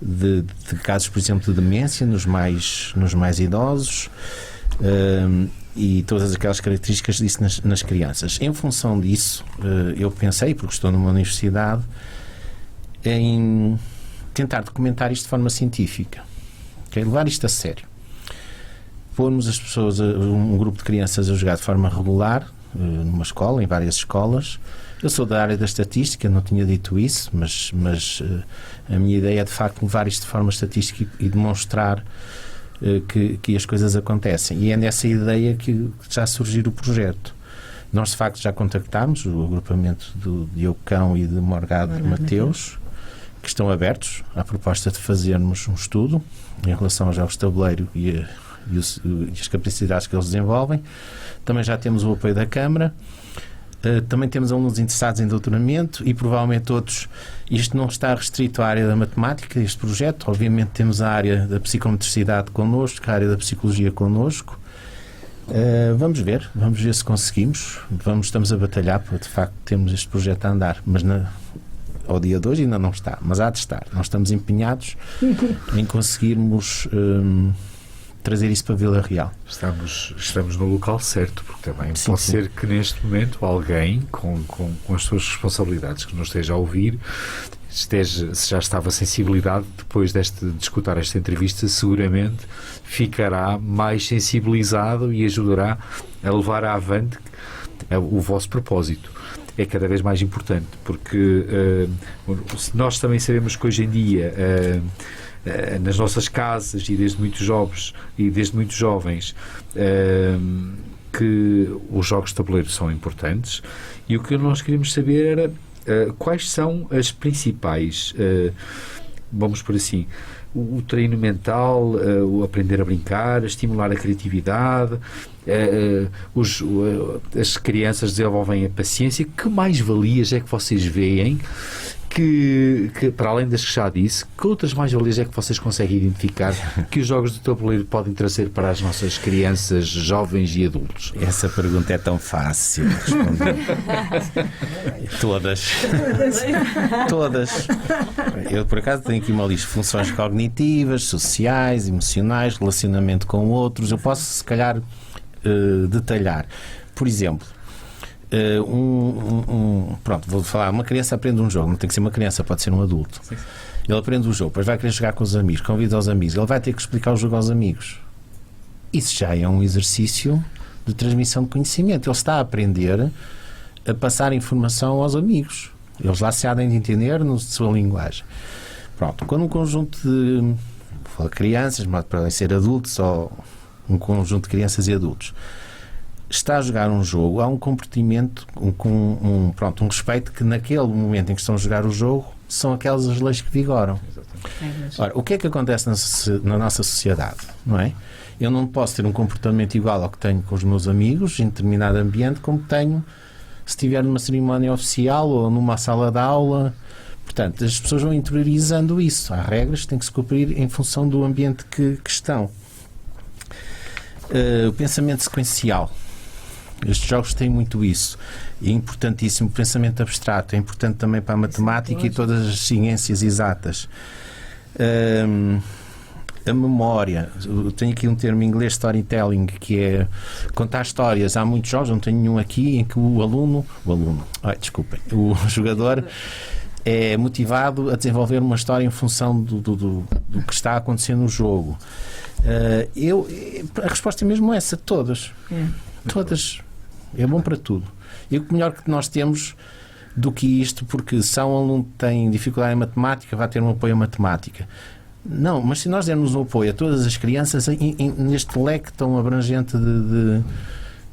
de casos, por exemplo, de demência nos mais idosos. E todas aquelas características disso nas crianças. Em função disso, eu pensei, porque estou numa universidade, em tentar documentar isto de forma científica. Okay? Levar isto a sério. Pormos as pessoas, um grupo de crianças a jogar de forma regular, numa escola, em várias escolas. Eu sou da área da estatística, não tinha dito isso, mas a minha ideia é, de facto, levar isto de forma estatística e demonstrar que as coisas acontecem. E é nessa ideia que já surgiu o projeto. Nós, de facto, já contactámos o agrupamento do Diogo Cão e de Morgado Mateus, que estão abertos à proposta de fazermos um estudo em relação aos jogos de tabuleiro e as capacidades que eles desenvolvem. Também já temos o apoio da Câmara. Também temos alunos interessados em doutoramento e provavelmente outros. Isto não está restrito à área da matemática, este projeto. Obviamente temos a área da psicomotricidade connosco, a área da psicologia connosco. Vamos ver se conseguimos. Estamos a batalhar para, de facto, termos este projeto a andar. Mas ao dia de hoje ainda não está, mas há de estar. Nós estamos empenhados em conseguirmos trazer isso para Vila Real. Estamos no local certo, porque também pode ser que neste momento alguém com as suas responsabilidades que nos esteja a ouvir, se já estava sensibilidade, depois de escutar esta entrevista, seguramente ficará mais sensibilizado e ajudará a levar avante o vosso propósito. É cada vez mais importante, porque nós também sabemos que hoje em dia nas nossas casas e desde muito jovens que os jogos de tabuleiro são importantes, e o que nós queríamos saber era quais são as principais, vamos por assim, o treino mental, o aprender a brincar, a estimular a criatividade, as crianças desenvolvem a paciência. Que mais-valias é que vocês veem que para além das que já disse, que outras mais-valias é que vocês conseguem identificar que os jogos de tabuleiro podem trazer para as nossas crianças, jovens e adultos? Essa pergunta é tão fácil de responder. Todas. Eu, por acaso, tenho aqui uma lista de funções cognitivas, sociais, emocionais, relacionamento com outros. Eu posso, se calhar, detalhar. Por exemplo, pronto, vou falar, uma criança aprende um jogo, não tem que ser uma criança, pode ser um adulto. Sim. Ele aprende o jogo, depois vai querer jogar com os amigos, convida os amigos, ele vai ter que explicar o jogo aos amigos. Isso já é um exercício de transmissão de conhecimento. Ele está a aprender a passar informação aos amigos. Eles lá se há de entender na sua linguagem. Pronto, quando um conjunto de crianças, podem ser adultos ou um conjunto de crianças e adultos, está a jogar um jogo, há um comportamento, um respeito que naquele momento em que estão a jogar o jogo são aquelas as leis que vigoram. Ora, o que é que acontece na nossa sociedade, não é? Eu não posso ter um comportamento igual ao que tenho com os meus amigos em determinado ambiente como tenho se estiver numa cerimónia oficial ou numa sala de aula. Portanto, as pessoas vão interiorizando isso. Há regras que têm que se cumprir em função do ambiente que estão. O pensamento sequencial. Estes jogos têm muito isso. É importantíssimo. O pensamento abstrato é importante também para a matemática e todas as ciências exatas. A memória. Eu tenho aqui um termo em inglês, storytelling, que é contar histórias. Há muitos jogos, não tenho nenhum aqui, em que o jogador é motivado a desenvolver uma história em função do que está a acontecer no jogo. A resposta é mesmo essa, todas. Todas. É bom para tudo. E o melhor que nós temos do que isto, porque se há um aluno que tem dificuldade em matemática, vai ter um apoio à matemática. Não, mas se nós dermos um apoio a todas as crianças neste leque tão abrangente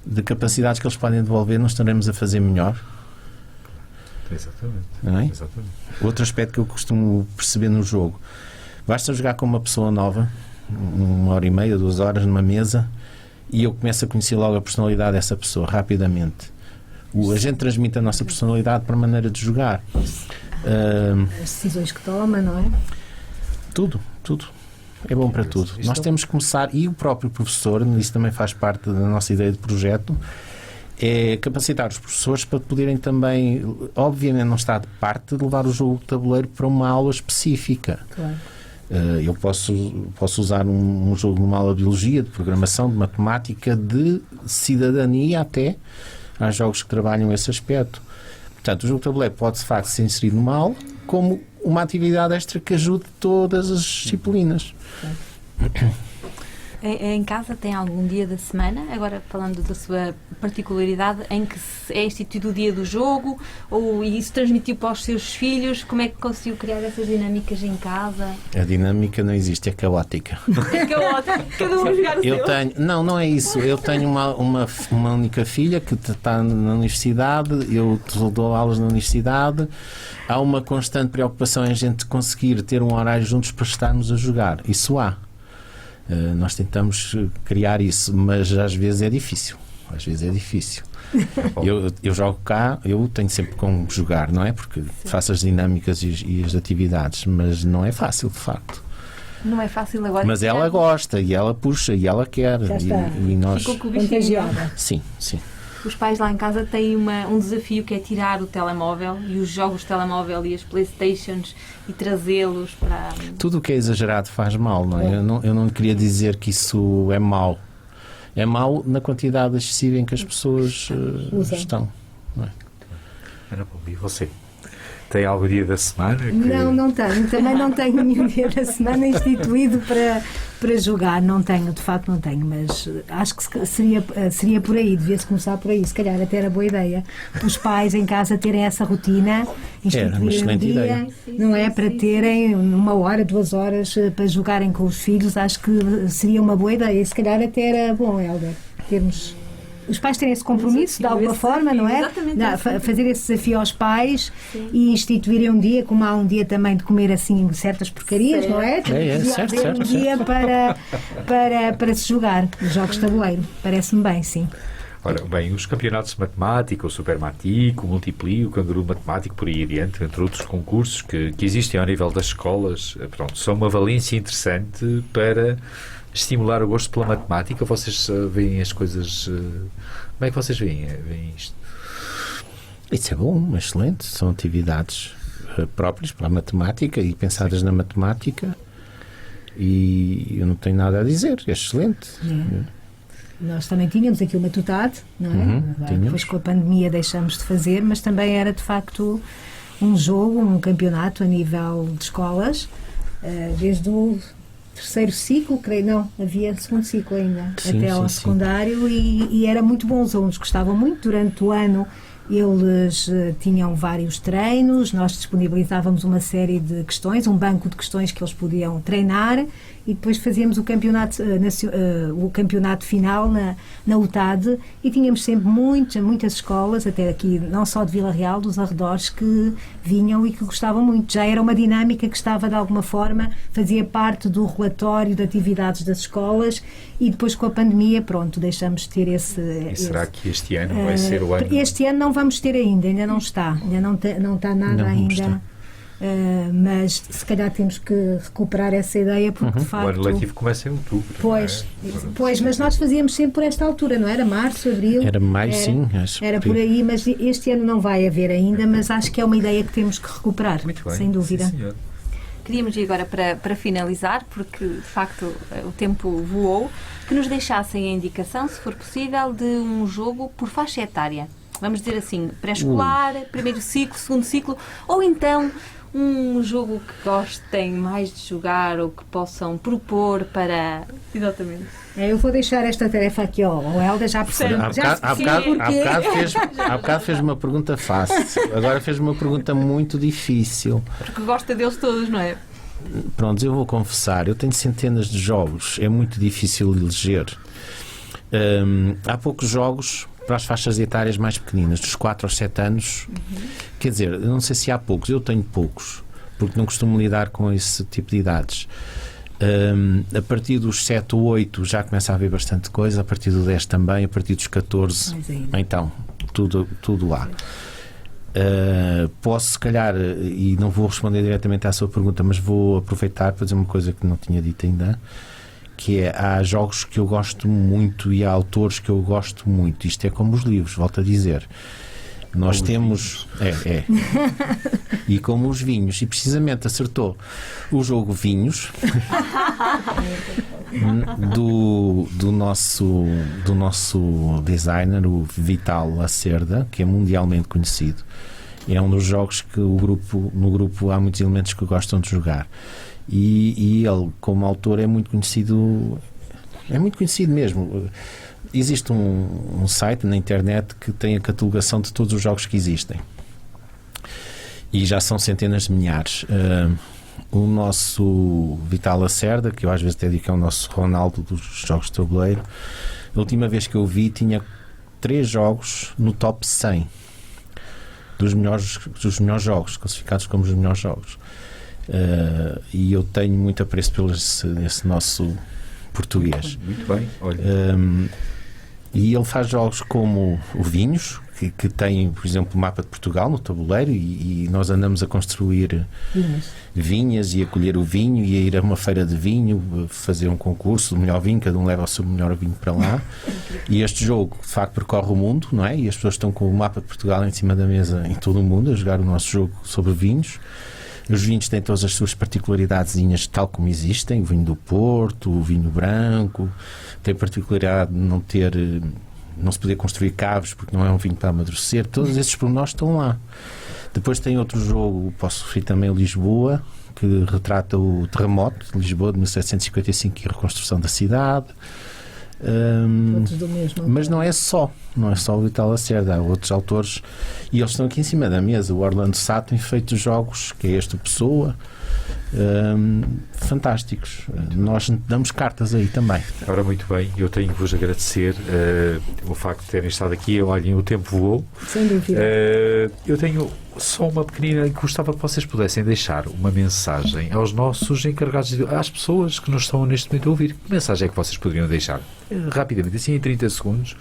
de capacidades que eles podem desenvolver, nós estaremos a fazer melhor. Exatamente. Não é? Exatamente. Outro aspecto que eu costumo perceber no jogo: basta jogar com uma pessoa nova, 1h30, 2 horas numa mesa, e eu começo a conhecer logo a personalidade dessa pessoa rapidamente. A gente transmite a nossa personalidade para a maneira de jogar. As decisões que toma, não é? Tudo. É bom para tudo. Nós temos que começar, e o próprio professor, isso também faz parte da nossa ideia de projeto, é capacitar os professores para poderem também, obviamente não está de parte de levar o jogo de tabuleiro para uma aula específica. Claro. Eu posso usar um jogo numa aula de biologia, de programação, de matemática, de cidadania até. Há jogos que trabalham esse aspecto. Portanto, o jogo de tabuleiro pode de facto ser inserido numa aula como uma atividade extra que ajude todas as disciplinas. Em casa tem algum dia da semana, agora falando da sua particularidade, em que é instituído o dia do jogo, ou isso transmitiu para os seus filhos? Como é que conseguiu criar essas dinâmicas em casa? A dinâmica não existe, é caótica. É caótica, cada um a jogar o seu. Não é isso. Eu tenho uma única filha que está na universidade, eu dou aulas na universidade, há uma constante preocupação em a gente conseguir ter um horário juntos para estarmos a jogar. Isso há. Nós tentamos criar isso, mas às vezes é difícil. Eu jogo cá, eu tenho sempre como jogar, não é? Porque faço as dinâmicas e as atividades, mas não é fácil, de facto. Não é fácil agora. Mas ela gosta, e ela puxa, e ela quer. E nós... Ficou com o bichinho. Sim. Os pais lá em casa têm um desafio, que é tirar o telemóvel e os jogos de telemóvel e as Playstations e trazê-los para... Tudo o que é exagerado faz mal, não é? Eu não queria dizer que isso é mau. É mau na quantidade excessiva em que as pessoas estão. Não é? Ana Paula, e você? Tem algum dia da semana? Não tenho. Também não tenho nenhum dia da semana instituído para jogar. Não tenho, de facto não tenho, mas acho que seria por aí, devia-se começar por aí. Se calhar até era boa ideia os pais em casa terem essa rotina, instituírem um dia, ideia. Não é? Para terem 1 hora, 2 horas para jogarem com os filhos. Acho que seria uma boa ideia. E se calhar até era bom, Helder, termos... Os pais terem esse compromisso de alguma forma, não é? Fazer esse desafio aos pais. Sim. E instituírem um dia, como há um dia também de comer assim certas porcarias, não é? Certo. Dia para se jogar jogos de tabuleiro. Parece-me bem, sim. Ora, bem, os campeonatos de matemática, o Supermatico, o Multiplio, o Canguru Matemático, por aí adiante, entre outros concursos que existem ao nível das escolas, pronto, são uma valência interessante para estimular o gosto pela matemática. Vocês veem as coisas... como é que vocês veem isto? Isso é bom, excelente. São atividades próprias para a matemática e pensadas na matemática, e eu não tenho nada a dizer, é excelente. Nós também tínhamos aqui o Matutade, não é? Depois com a pandemia deixamos de fazer, mas também era de facto um jogo, um campeonato a nível de escolas, desde o terceiro ciclo, creio, não, havia segundo ciclo ainda, até ao secundário, e era muito bom, os alunos gostavam muito. Durante o ano eles tinham vários treinos, nós disponibilizávamos uma série de questões, um banco de questões que eles podiam treinar, e depois fazíamos o campeonato final na UTAD, e tínhamos sempre muitas escolas, até aqui, não só de Vila Real, dos arredores, que vinham e que gostavam muito. Já era uma dinâmica que estava, de alguma forma, fazia parte do relatório de atividades das escolas, e depois com a pandemia, pronto, deixamos de ter esse... E será que este ano vai ser o ano? Este ano não vamos ter ainda não está nada ainda. Mas se calhar temos que recuperar essa ideia, porque de facto... O ano letivo começa em outubro. Pois, mas nós fazíamos sempre por esta altura, não era? Março, abril? Era maio, sim. Era por aí, mas este ano não vai haver ainda, mas acho que é uma ideia que temos que recuperar, sem dúvida. Sim, queríamos ir agora para finalizar, porque de facto o tempo voou, que nos deixassem a indicação, se for possível, de um jogo por faixa etária. Vamos dizer assim, pré-escolar, primeiro ciclo, segundo ciclo, ou então um jogo que gostem mais de jogar ou que possam propor para... Exatamente. Eu vou deixar esta tarefa aqui ao Helder, já percebe. Há bocado fez uma pergunta fácil, agora fez uma pergunta muito difícil. Porque gosta deles todos, não é? Pronto, eu vou confessar, eu tenho centenas de jogos, é muito difícil eleger. Há poucos jogos para as faixas etárias mais pequeninas, dos 4 aos 7 anos. Quer dizer, eu não sei se há poucos, eu tenho poucos, porque não costumo lidar com esse tipo de idades. A partir dos 7 ou 8 já começa a haver bastante coisa, a partir do 10 também, a partir dos 14, então, tudo lá. Posso, se calhar, e não vou responder diretamente à sua pergunta, mas vou aproveitar para dizer uma coisa que não tinha dito ainda, que é, há jogos que eu gosto muito e há autores que eu gosto muito. Isto é como os livros, volto a dizer. Nós temos... E como os vinhos. E precisamente acertou o jogo Vinhos do nosso designer, o Vital Lacerda, que é mundialmente conhecido. É um dos jogos que no grupo há muitos elementos que gostam de jogar. E ele, como autor, é muito conhecido mesmo. Existe um site na internet que tem a catalogação de todos os jogos que existem, e já são centenas de milhares. O nosso Vital Lacerda, que eu às vezes até digo que é o nosso Ronaldo dos jogos de tabuleiro, a última vez que eu vi tinha 3 jogos no top 100 dos melhores jogos, classificados como os melhores jogos. E eu tenho muito apreço pelo esse nosso português. Muito bem, olha. E ele faz jogos como o Vinhos, que tem, por exemplo, o mapa de Portugal no tabuleiro, e nós andamos a construir vinhas e a colher o vinho e a ir a uma feira de vinho, fazer um concurso do melhor vinho, cada um leva o seu melhor vinho para lá. E este jogo, de facto, percorre o mundo, não é? E as pessoas estão com o mapa de Portugal em cima da mesa em todo o mundo a jogar o nosso jogo sobre vinhos. Os vinhos têm todas as suas particularidadezinhas, tal como existem. O vinho do Porto, o vinho branco, tem a particularidade de não se poder construir caves porque não é um vinho para amadurecer. Todos esses pormenores estão lá. Depois tem outro jogo, posso referir também o Lisboa, que retrata o terremoto de Lisboa de 1755 e a reconstrução da cidade. Todos do mesmo. Mas não é só o Vital Lacerda, há outros autores, e eles estão aqui em cima da mesa. O Orlando Sá tem feito jogos, que é este Pessoa, fantásticos. Nós damos cartas aí também. Ora, muito bem, eu tenho que vos agradecer o facto de terem estado aqui. Olhem, o tempo voou. Sem dúvida. Eu tenho só uma pequenina, que gostava que vocês pudessem deixar uma mensagem aos nossos encarregados, às pessoas que nos estão neste momento a ouvir. Que mensagem é que vocês poderiam deixar? Rapidamente, assim em 30 segundos.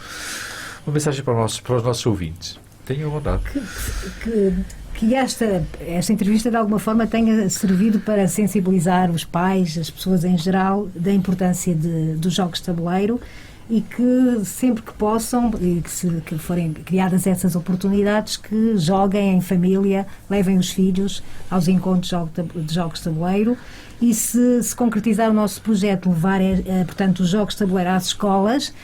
Uma mensagem para os nossos ouvintes. Tenham vontade. Que esta entrevista de alguma forma tenha servido para sensibilizar os pais, as pessoas em geral, da importância dos jogos de tabuleiro, e que sempre que possam, e que forem criadas essas oportunidades, que joguem em família, levem os filhos aos encontros de jogos de tabuleiro, e se concretizar o nosso projeto, levar portanto os jogos de tabuleiro às escolas,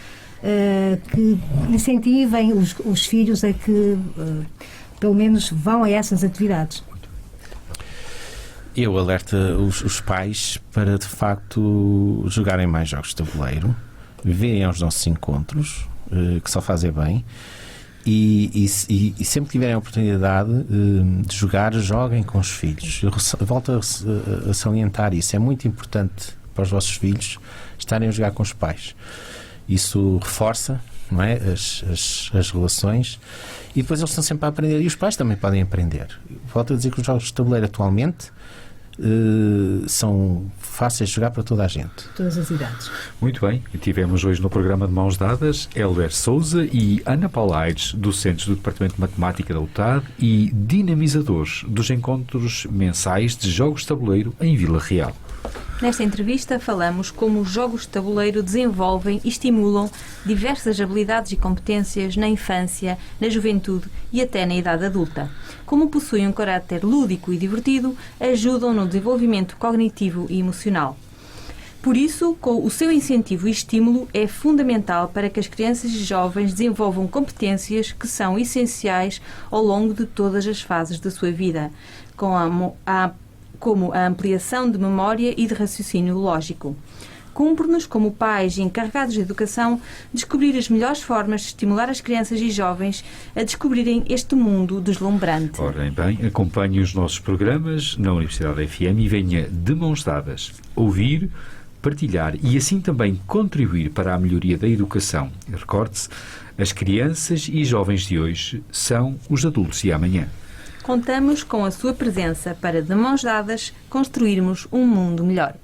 que incentivem os filhos a que pelo menos vão a essas atividades. Eu alerto os pais para de facto jogarem mais jogos de tabuleiro, virem aos nossos encontros, que só fazem bem, e sempre que tiverem a oportunidade de jogar, joguem com os filhos. Eu volto a salientar isso. É muito importante para os vossos filhos estarem a jogar com os pais. Isso reforça, não é, as relações, e depois eles estão sempre a aprender, e os pais também podem aprender. Volto a dizer que os jogos de tabuleiro atualmente são fáceis de jogar para toda a gente. Todas as idades. Muito bem. E tivemos hoje no programa de Mãos Dadas Hélder Sousa e Ana Paula Aires, docentes do Departamento de Matemática da UTAD e dinamizadores dos encontros mensais de jogos de tabuleiro em Vila Real. Nesta entrevista falamos como os jogos de tabuleiro desenvolvem e estimulam diversas habilidades e competências na infância, na juventude e até na idade adulta. Como possuem um caráter lúdico e divertido, ajudam no desenvolvimento cognitivo e emocional. Por isso, com o seu incentivo e estímulo é fundamental para que as crianças e jovens desenvolvam competências que são essenciais ao longo de todas as fases da sua vida, como a ampliação de memória e de raciocínio lógico. Cumpre-nos, como pais e encarregados de educação, descobrir as melhores formas de estimular as crianças e jovens a descobrirem este mundo deslumbrante. Ora bem, acompanhe os nossos programas na Universidade FM e venha de mãos dadas ouvir, partilhar e assim também contribuir para a melhoria da educação. Recorde-se, as crianças e jovens de hoje são os adultos de amanhã. Contamos com a sua presença para, de mãos dadas, construirmos um mundo melhor.